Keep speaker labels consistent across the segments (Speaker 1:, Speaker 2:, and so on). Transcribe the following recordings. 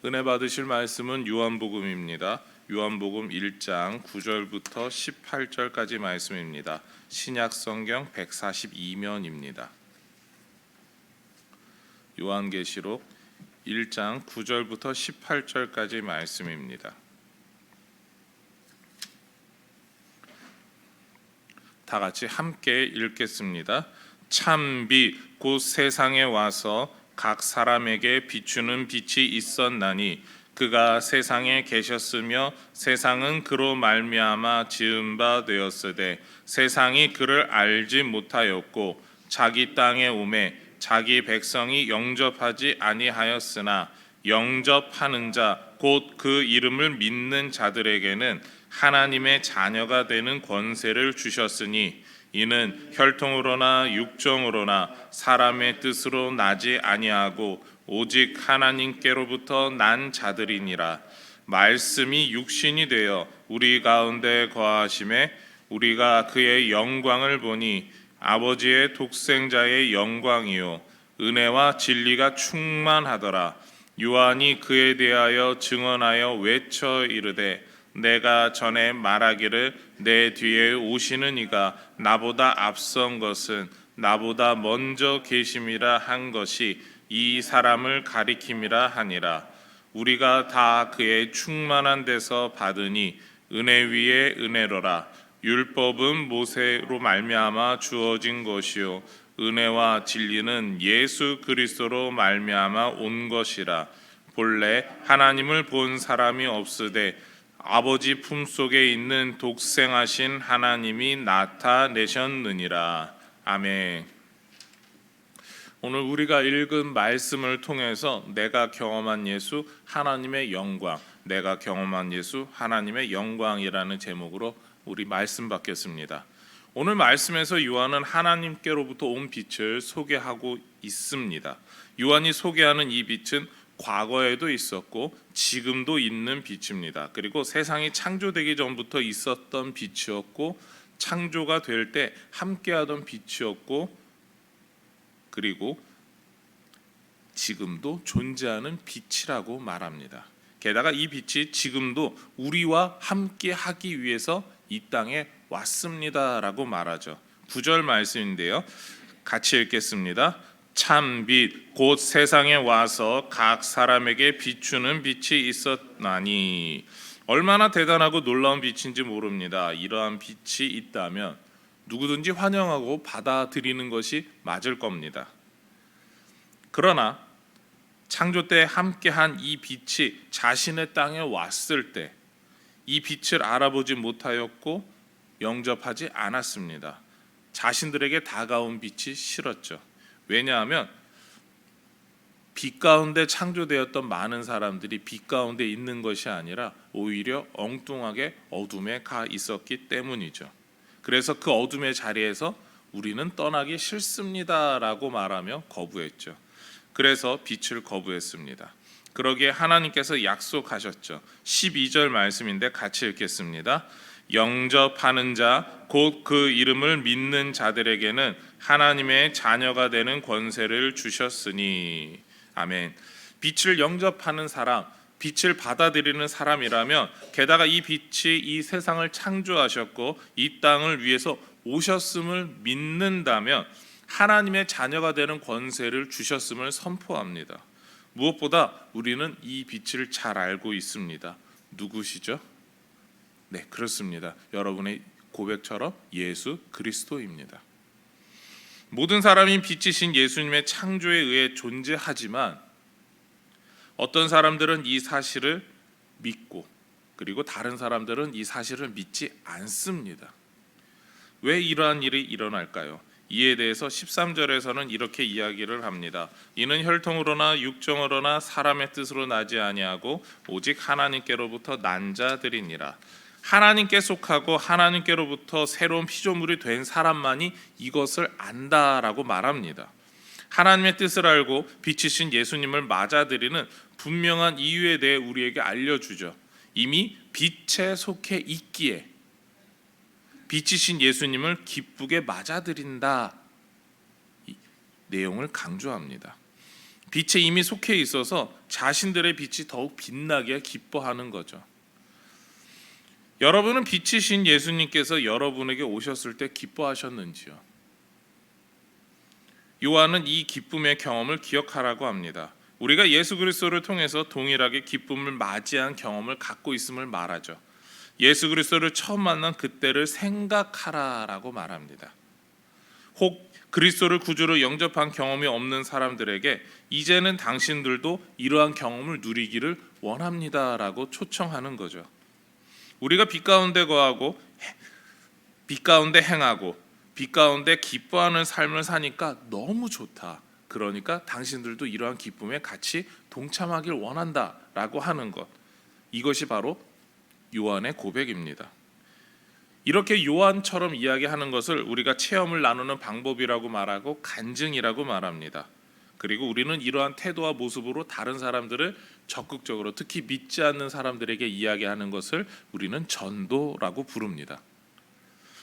Speaker 1: 은혜 받으실 말씀은 요한복음입니다. 요한복음 1장 9절부터 18절까지 말씀입니다. 신약성경 142면입니다. 요한계시록 1장 9절부터 18절까지 말씀입니다. 다 같이 함께 읽겠습니다. 참빛 곧 세상에 와서 각 사람에게 비추는 빛이 있었나니 그가 세상에 계셨으며 세상은 그로 말미암아 지은 바 되었으되 세상이 그를 알지 못하였고 자기 땅에 오매 자기 백성이 영접하지 아니하였으나 영접하는 자 곧 그 이름을 믿는 자들에게는 하나님의 자녀가 되는 권세를 주셨으니 이는 혈통으로나 육정으로나 사람의 뜻으로 나지 아니하고 오직 하나님께로부터 난 자들이니라. 말씀이 육신이 되어 우리 가운데 거하심에 우리가 그의 영광을 보니 아버지의 독생자의 영광이요 은혜와 진리가 충만하더라. 요한이 그에 대하여 증언하여 외쳐 이르되 내가 전에 말하기를 내 뒤에 오시는 이가 나보다 앞선 것은 나보다 먼저 계심이라 한 것이 이 사람을 가리킴이라 하니라. 우리가 다 그의 충만한 데서 받으니 은혜 위에 은혜로라. 율법은 모세로 말미암아 주어진 것이요 은혜와 진리는 예수 그리스도로 말미암아 온 것이라. 본래 하나님을 본 사람이 없으되 아버지 품속에 있는 독생하신 하나님이 나타내셨느니라. 아멘. 오늘 우리가 읽은 말씀을 통해서 내가 경험한 예수 하나님의 영광, 내가 경험한 예수 하나님의 영광이라는 제목으로 우리 말씀 받겠습니다. 오늘 말씀에서 요한은 하나님께로부터 온 빛을 소개하고 있습니다. 요한이 소개하는 이 빛은 과거에도 있었고 지금도 있는 빛입니다. 그리고 세상이 창조되기 전부터 있었던 빛이었고 창조가 될 때 함께하던 빛이었고 그리고 지금도 존재하는 빛이라고 말합니다. 게다가 이 빛이 지금도 우리와 함께하기 위해서 이 땅에 왔습니다라고 말하죠. 9절 말씀인데요. 같이 읽겠습니다. 참빛 곧 세상에 와서 각 사람에게 비추는 빛이 있었나니. 얼마나 대단하고 놀라운 빛인지 모릅니다. 이러한 빛이 있다면 누구든지 환영하고 받아들이는 것이 맞을 겁니다. 그러나 창조 때 함께한 이 빛이 자신의 땅에 왔을 때 이 빛을 알아보지 못하였고 영접하지 않았습니다. 자신들에게 다가온 빛이 싫었죠. 왜냐하면 빛 가운데 창조되었던 많은 사람들이 빛 가운데 있는 것이 아니라 오히려 엉뚱하게 어둠에 가 있었기 때문이죠. 그래서 그 어둠의 자리에서 우리는 떠나기 싫습니다라고 말하며 거부했죠. 그래서 빛을 거부했습니다. 그러기에 하나님께서 약속하셨죠. 12절 말씀인데 같이 읽겠습니다. 영접하는 자 곧 그 이름을 믿는 자들에게는 하나님의 자녀가 되는 권세를 주셨으니. 아멘. 빛을 영접하는 사람, 빛을 받아들이는 사람이라면 게다가 이 빛이 이 세상을 창조하셨고 이 땅을 위해서 오셨음을 믿는다면 하나님의 자녀가 되는 권세를 주셨음을 선포합니다. 무엇보다 우리는 이 빛을 잘 알고 있습니다. 누구시죠? 네, 그렇습니다. 여러분의 고백처럼 예수 그리스도입니다. 모든 사람이 빛이신 예수님의 창조에 의해 존재하지만 어떤 사람들은 이 사실을 믿고 그리고 다른 사람들은 이 사실을 믿지 않습니다. 왜 이러한 일이 일어날까요? 이에 대해서 13절에서는 이렇게 이야기를 합니다. 이는 혈통으로나 육정으로나 사람의 뜻으로 나지 아니하고 오직 하나님께로부터 난 자들이니라. 하나님께 속하고 하나님께로부터 새로운 피조물이 된 사람만이 이것을 안다라고 말합니다. 하나님의 뜻을 알고 빛이신 예수님을 맞아들이는 분명한 이유에 대해 우리에게 알려주죠. 이미 빛에 속해 있기에 빛이신 예수님을 기쁘게 맞아들인다, 이 내용을 강조합니다. 빛에 이미 속해 있어서 자신들의 빛이 더욱 빛나게 기뻐하는 거죠. 여러분은 빛이신 예수님께서 여러분에게 오셨을 때 기뻐하셨는지요? 요한은 이 기쁨의 경험을 기억하라고 합니다. 우리가 예수 그리스도를 통해서 동일하게 기쁨을 맞이한 경험을 갖고 있음을 말하죠. 예수 그리스도를 처음 만난 그때를 생각하라라고 말합니다. 혹 그리스도를 구주로 영접한 경험이 없는 사람들에게 이제는 당신들도 이러한 경험을 누리기를 원합니다라고 초청하는 거죠. 우리가 빛 가운데 거하고 빛 가운데 행하고 빛 가운데 기뻐하는 삶을 사니까 너무 좋다. 그러니까 당신들도 이러한 기쁨에 같이 동참하길 원한다라고 하는 것. 이것이 바로 요한의 고백입니다. 이렇게 요한처럼 이야기하는 것을 우리가 체험을 나누는 방법이라고 말하고 간증이라고 말합니다. 그리고 우리는 이러한 태도와 모습으로 다른 사람들을 적극적으로 특히 믿지 않는 사람들에게 이야기하는 것을 우리는 전도라고 부릅니다.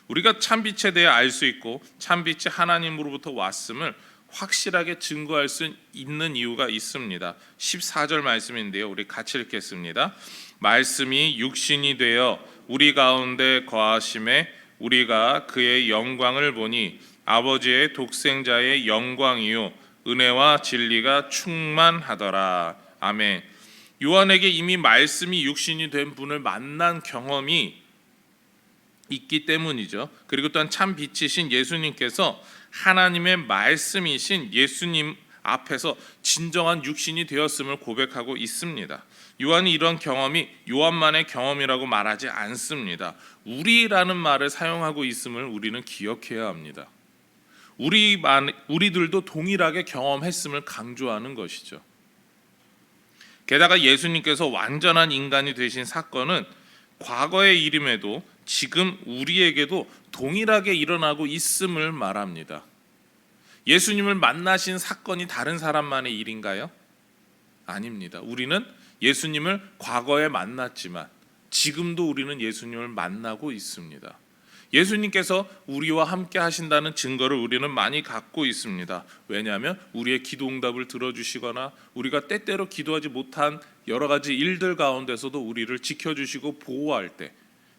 Speaker 1: 우리가 참빛에 대해 알 수 있고 참빛이 하나님으로부터 왔음을 확실하게 증거할 수 있는 이유가 있습니다. 14절 말씀인데요. 우리 같이 읽겠습니다. 말씀이 육신이 되어 우리 가운데 거하심에 우리가 그의 영광을 보니 아버지의 독생자의 영광이요 은혜와 진리가 충만하더라. 아멘. 요한에게 이미 말씀이 육신이 된 분을 만난 경험이 있기 때문이죠. 그리고 또한 참 빛이신 예수님께서 하나님의 말씀이신 예수님 앞에서 진정한 육신이 되었음을 고백하고 있습니다. 요한이 이런 경험이 요한만의 경험이라고 말하지 않습니다. 우리라는 말을 사용하고 있음을 우리는 기억해야 합니다. 우리들도 동일하게 경험했음을 강조하는 것이죠. 게다가 예수님께서 완전한 인간이 되신 사건은 과거의 일임에도 지금 우리에게도 동일하게 일어나고 있음을 말합니다. 예수님을 만나신 사건이 다른 사람만의 일인가요? 아닙니다. 우리는 예수님을 과거에 만났지만 지금도 우리는 예수님을 만나고 있습니다. 예수님께서 우리와 함께 하신다는 증거를 우리는 많이 갖고 있습니다. 왜냐하면 우리의 기도 응답을 들어주시거나 우리가 때때로 기도하지 못한 여러 가지 일들 가운데서도 우리를 지켜주시고 보호할 때,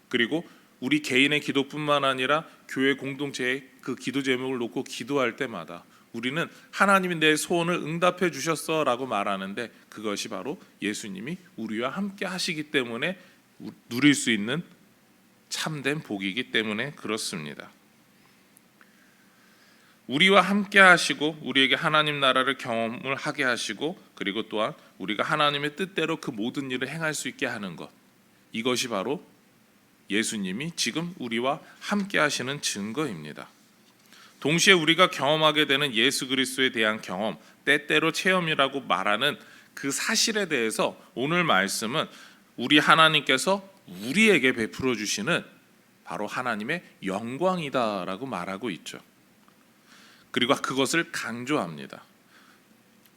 Speaker 1: 그리고 우리 개인의 기도뿐만 아니라 교회 공동체의 그 기도 제목을 놓고 기도할 때마다 우리는 하나님이 내 소원을 응답해 주셨어라고 말하는데, 그것이 바로 예수님이 우리와 함께 하시기 때문에 누릴 수 있는 참된 복이기 때문에 그렇습니다. 우리와 함께 하시고 우리에게 하나님 나라를 경험을 하게 하시고, 그리고 또한 우리가 하나님의 뜻대로 그 모든 일을 행할 수 있게 하는 것, 이것이 바로 예수님이 지금 우리와 함께 하시는 증거입니다. 동시에 우리가 경험하게 되는 예수 그리스도에 대한 경험, 때때로 체험이라고 말하는 그 사실에 대해서 오늘 말씀은 우리 하나님께서 우리에게 베풀어 주시는 바로 하나님의 영광이다라고 말하고 있죠. 그리고 그것을 강조합니다.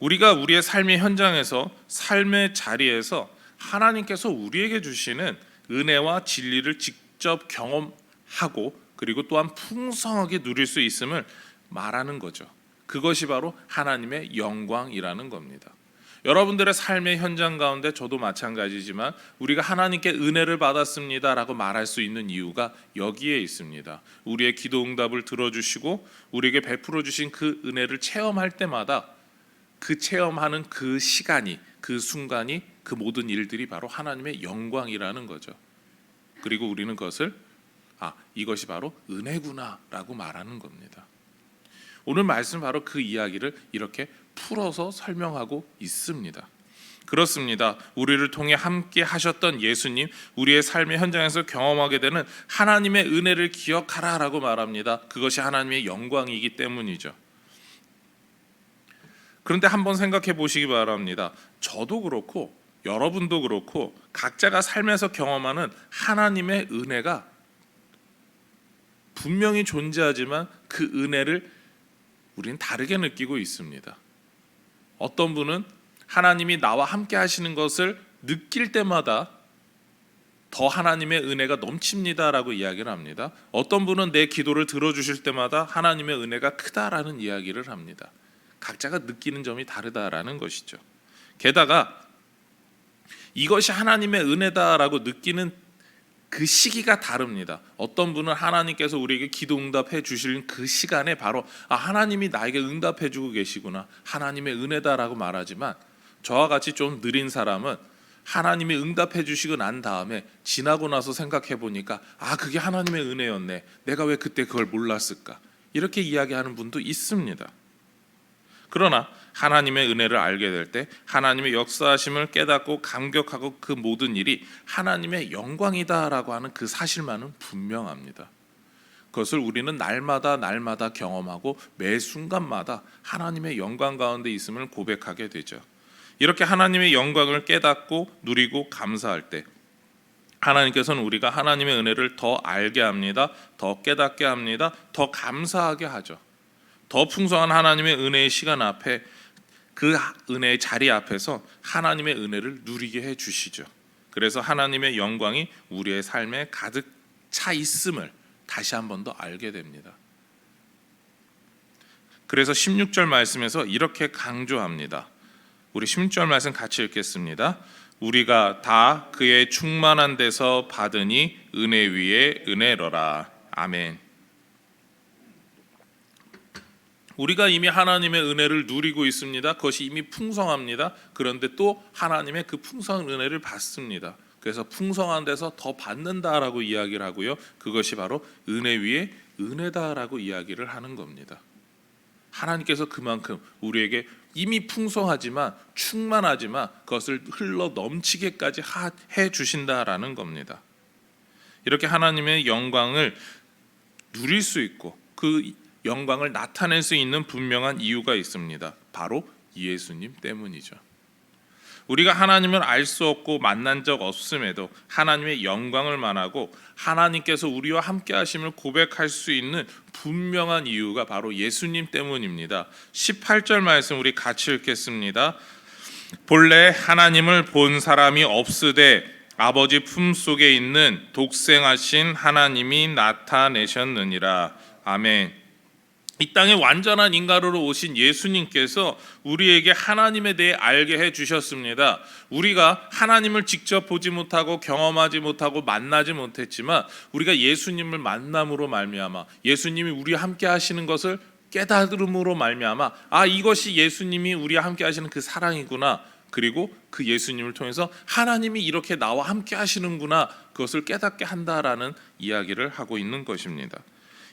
Speaker 1: 우리가 우리의 삶의 현장에서, 삶의 자리에서 하나님께서 우리에게 주시는 은혜와 진리를 직접 경험하고 그리고 또한 풍성하게 누릴 수 있음을 말하는 거죠. 그것이 바로 하나님의 영광이라는 겁니다. 여러분들의 삶의 현장 가운데 저도 마찬가지지만 우리가 하나님께 은혜를 받았습니다라고 말할 수 있는 이유가 여기에 있습니다. 우리의 기도 응답을 들어주시고 우리에게 베풀어 주신 그 은혜를 체험할 때마다 그 체험하는 그 시간이, 그 순간이, 그 모든 일들이 바로 하나님의 영광이라는 거죠. 그리고 우리는 그것을 이것이 바로 은혜구나라고 말하는 겁니다. 오늘 말씀 바로 그 이야기를 이렇게 풀어서 설명하고 있습니다. 그렇습니다. 우리를 통해 함께 하셨던 예수님, 우리의 삶의 현장에서 경험하게 되는 하나님의 은혜를 기억하라라고 말합니다. 그것이 하나님의 영광이기 때문이죠. 그런데 한번 생각해 보시기 바랍니다. 저도 그렇고 여러분도 그렇고 각자가 삶에서 경험하는 하나님의 은혜가 분명히 존재하지만 그 은혜를 우리는 다르게 느끼고 있습니다. 어떤 분은 하나님이 나와 함께 하시는 것을 느낄 때마다 더 하나님의 은혜가 넘칩니다라고 이야기를 합니다. 어떤 분은 내 기도를 들어주실 때마다 하나님의 은혜가 크다라는 이야기를 합니다. 각자가 느끼는 점이 다르다라는 것이죠. 게다가 이것이 하나님의 은혜다라고 느끼는 그 시기가 다릅니다. 어떤 분은 하나님께서 우리에게 기도 응답해 주실 그 시간에 바로 하나님이 나에게 응답해 주고 계시구나, 하나님의 은혜다라고 말하지만, 저와 같이 좀 느린 사람은 하나님이 응답해 주시고 난 다음에 지나고 나서 생각해 보니까 그게 하나님의 은혜였네, 내가 왜 그때 그걸 몰랐을까, 이렇게 이야기하는 분도 있습니다. 그러나 하나님의 은혜를 알게 될 때 하나님의 역사하심을 깨닫고 감격하고 그 모든 일이 하나님의 영광이다라고 하는 그 사실만은 분명합니다. 그것을 우리는 날마다 경험하고 매 순간마다 하나님의 영광 가운데 있음을 고백하게 되죠. 이렇게 하나님의 영광을 깨닫고 누리고 감사할 때 하나님께서는 우리가 하나님의 은혜를 더 알게 합니다. 더 깨닫게 합니다. 더 감사하게 하죠. 더 풍성한 하나님의 은혜의 시간 앞에, 그 은혜의 자리 앞에서 하나님의 은혜를 누리게 해 주시죠. 그래서 하나님의 영광이 우리의 삶에 가득 차 있음을 다시 한 번 더 알게 됩니다. 그래서 16절 말씀에서 이렇게 강조합니다. 우리 16절 말씀 같이 읽겠습니다. 우리가 다 그의 충만한 데서 받으니 은혜 위에 은혜로라. 아멘. 우리가 이미 하나님의 은혜를 누리고 있습니다. 그것이 이미 풍성합니다. 그런데 또 하나님의 그 풍성한 은혜를 받습니다. 그래서 풍성한 데서 더 받는다라고 이야기를 하고요. 그것이 바로 은혜 위에 은혜다라고 이야기를 하는 겁니다. 하나님께서 그만큼 우리에게 이미 풍성하지만 충만하지만 그것을 흘러 넘치게까지 해 주신다라는 겁니다. 이렇게 하나님의 영광을 누릴 수 있고 그 영광을 나타낼 수 있는 분명한 이유가 있습니다. 바로 예수님 때문이죠. 우리가 하나님을 알 수 없고 만난 적 없음에도 하나님의 영광을 말하고 하나님께서 우리와 함께 하심을 고백할 수 있는 분명한 이유가 바로 예수님 때문입니다. 18절 말씀 우리 같이 읽겠습니다. 본래 하나님을 본 사람이 없으되 아버지 품속에 있는 독생하신 하나님이 나타내셨느니라. 아멘. 이 땅에 완전한 인간으로 오신 예수님께서 우리에게 하나님에 대해 알게 해주셨습니다. 우리가 하나님을 직접 보지 못하고 경험하지 못하고 만나지 못했지만 우리가 예수님을 만남으로 말미암아 예수님이 우리와 함께 하시는 것을 깨달음으로 말미암아 이것이 예수님이 우리와 함께 하시는 그 사랑이구나, 그리고 그 예수님을 통해서 하나님이 이렇게 나와 함께 하시는구나, 그것을 깨닫게 한다라는 이야기를 하고 있는 것입니다.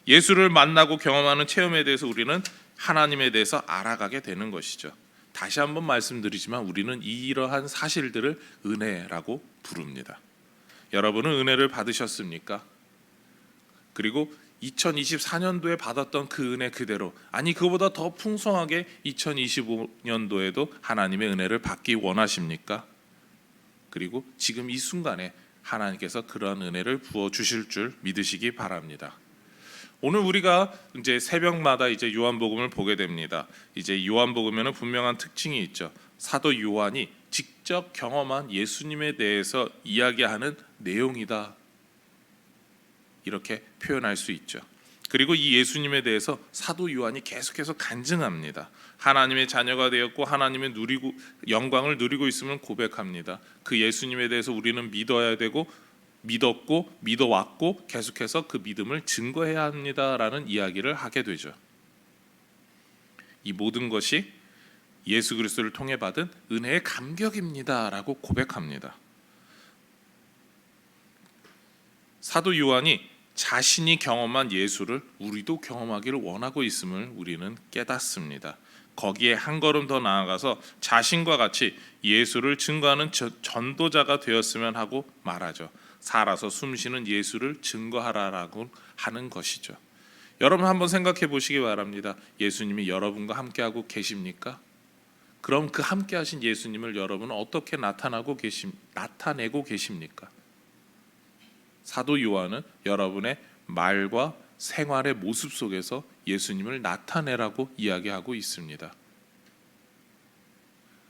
Speaker 1: 예수를 만나고 경험하는 체험에 대해서 우리는 하나님에 대해서 알아가게 되는 것이죠. 다시 한번 말씀드리지만 우리는 이러한 사실들을 은혜라고 부릅니다. 여러분은 은혜를 받으셨습니까? 그리고 2024년도에 받았던 그 은혜 그대로, 아니 그보다 더 풍성하게 2025년도에도 하나님의 은혜를 받기 원하십니까? 그리고 지금 이 순간에 하나님께서 그러한 은혜를 부어 주실 줄 믿으시기 바랍니다. 오늘 우리가 이제 새벽마다 이제 요한복음을 보게 됩니다. 이제 요한복음에는 분명한 특징이 있죠. 사도 요한이 직접 경험한 예수님에 대해서 이야기하는 내용이다, 이렇게 표현할 수 있죠. 그리고 이 예수님에 대해서 사도 요한이 계속해서 간증합니다. 하나님의 자녀가 되었고 하나님의 영광을 누리고 있음을 고백합니다. 그 예수님에 대해서 우리는 믿어야 되고 믿었고 믿어왔고 계속해서 그 믿음을 증거해야 합니다라는 이야기를 하게 되죠. 이 모든 것이 예수 그리스도를 통해 받은 은혜의 감격입니다라고 고백합니다. 사도 요한이 자신이 경험한 예수를 우리도 경험하기를 원하고 있음을 우리는 깨닫습니다. 거기에 한 걸음 더 나아가서 자신과 같이 예수를 증거하는 전도자가 되었으면 하고 말하죠. 살아서 숨쉬는 예수를 증거하라라고 하는 것이죠. 여러분 한번 생각해 보시기 바랍니다. 예수님이 여러분과 함께하고 계십니까? 그럼 그 함께하신 예수님을 여러분은 어떻게 나타내고 계십니까? 사도 요한은 여러분의 말과 생활의 모습 속에서 예수님을 나타내라고 이야기하고 있습니다.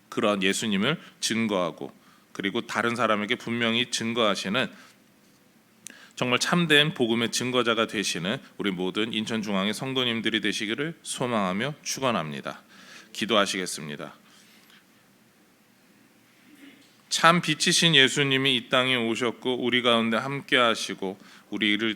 Speaker 1: 그러한 예수님을 증거하고 그리고 다른 사람에게 분명히 증거하시는 정말 참된 복음의 증거자가 되시는 우리 모든 인천중앙의 성도님들이 되시기를 소망하며 축원합니다. 기도하시겠습니다. 참 빛이신 예수님이 이 땅에 오셨고 우리 가운데 함께 하시고 우리를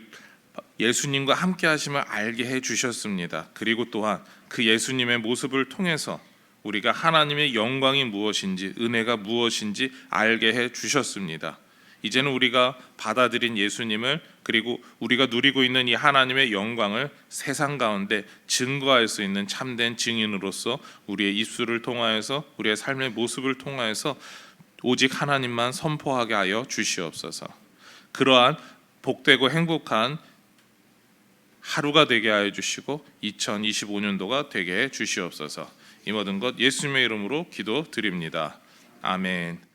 Speaker 1: 예수님과 함께 하심을 알게 해 주셨습니다. 그리고 또한 그 예수님의 모습을 통해서 우리가 하나님의 영광이 무엇인지 은혜가 무엇인지 알게 해 주셨습니다. 이제는 우리가 받아들인 예수님을 그리고 우리가 누리고 있는 이 하나님의 영광을 세상 가운데 증거할 수 있는 참된 증인으로서 우리의 입술을 통하여서 우리의 삶의 모습을 통하여서 오직 하나님만 선포하게 하여 주시옵소서. 그러한 복되고 행복한 하루가 되게 하여 주시고 2025년도가 되게 해 주시옵소서. 이 모든 것 예수님의 이름으로 기도드립니다. 아멘.